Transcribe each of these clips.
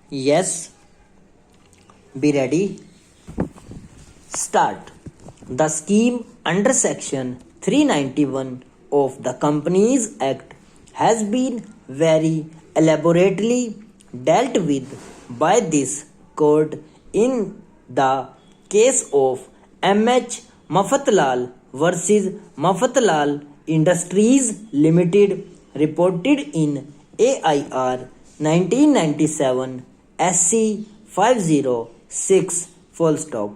Yes, be ready. Start. The scheme under Section 391 of the Companies Act has been very elaborately dealt with by this court in the case of M.H. Mafatlal versus Mafatlal Industries Limited, reported in AIR 1997 SC 506 full stop.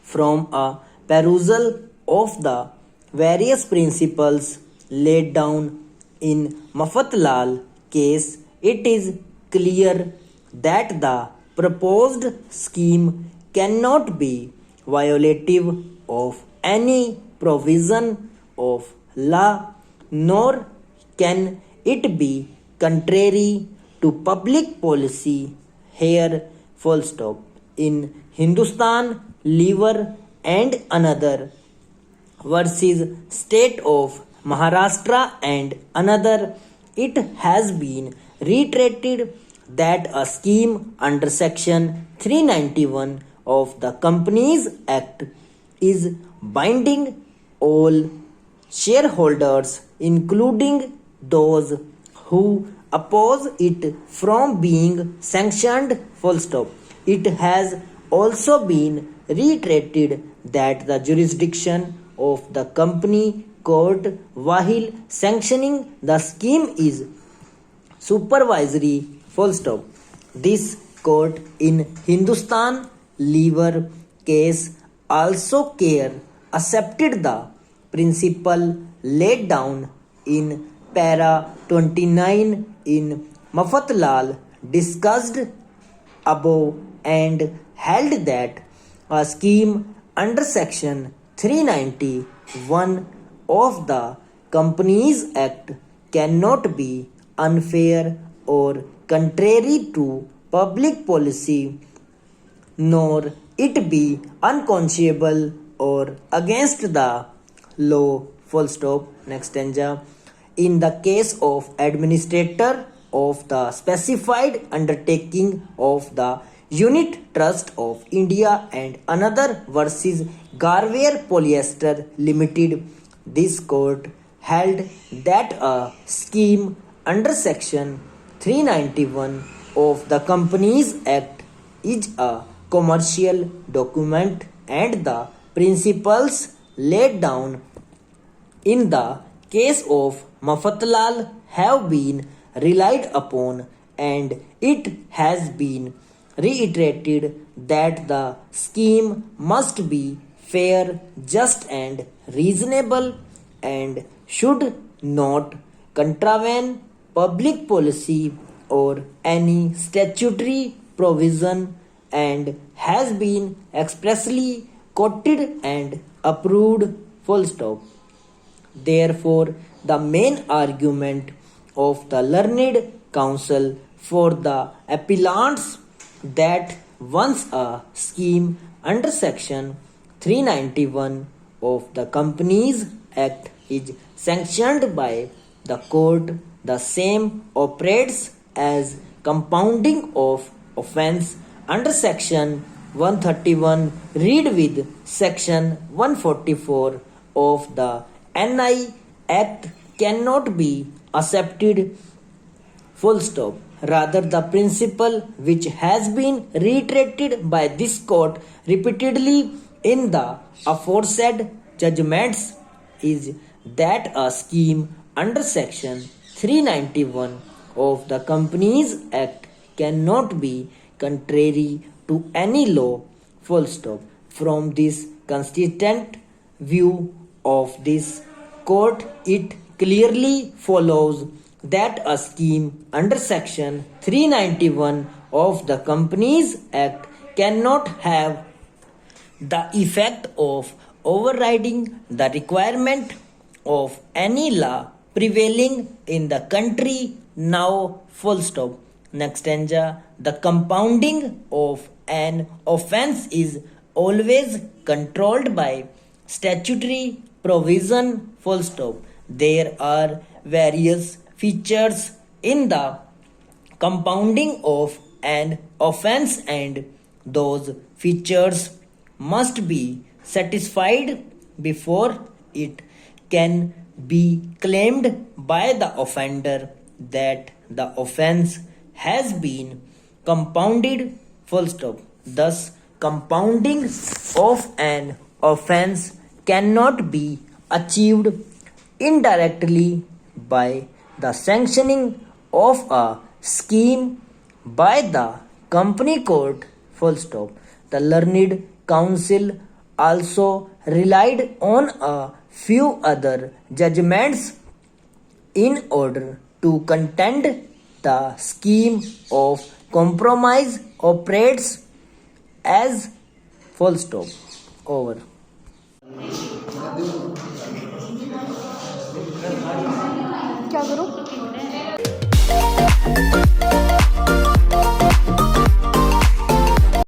From a perusal of the various principles laid down in Mafatlal case, it is clear that the proposed scheme cannot be violative of any provision of law, nor can it be contrary to public policy. Here, full stop. In Hindustan, Lever and another versus state of Maharashtra and another, it has been reiterated that a scheme under section 391 of the Companies Act is binding all shareholders, including those who oppose it, from being sanctioned. Full stop. It has also been reiterated that the jurisdiction of the company court while sanctioning the scheme is supervisory. Full stop. This court in Hindustan Lever case also care accepted the principle laid down in para 29 in Mafatlal discussed above and held that a scheme under section 391 of the Companies Act cannot be unfair or contrary to public policy, nor it be unconscionable or against the law. Full stop. Next stanza. In the case of administrator of the specified undertaking of the Unit Trust of India and another versus Garware Polyester Limited, this court held that a scheme under section 391 of the Companies Act is a commercial document and the principles laid down in the case of Mafatlal have been relied upon, and it has been reiterated that the scheme must be fair, just, and reasonable, and should not contravene public policy or any statutory provision, and has been expressly quoted and approved. Full stop. Therefore, the main argument of the learned counsel for the appellants that once a scheme under section 391 of the Companies Act is sanctioned by the court, the same operates as compounding of offense under section 131. Read with section 144 of the NI Act cannot be accepted. Full stop. Rather, the principle which has been reiterated by this court repeatedly in the aforesaid judgments is that a scheme under section 391 of the Companies Act cannot be contrary to any law. Full stop. From this consistent view of this court, it clearly follows that a scheme under section 391 of the Companies Act cannot have the effect of overriding the requirement of any law prevailing in the country now. Full stop. Next stanza. The compounding of an offense is always controlled by statutory provision. Full stop. There are various features in the compounding of an offense and those features must be satisfied before it can be claimed by the offender that the offense has been compounded full stop. Thus, compounding of an offense cannot be achieved indirectly by the sanctioning of a scheme by the company court full stop. The learned counsel also relied on a few other judgments in order to contend the scheme of compromise operates as full stop. Over. क्या करूँ?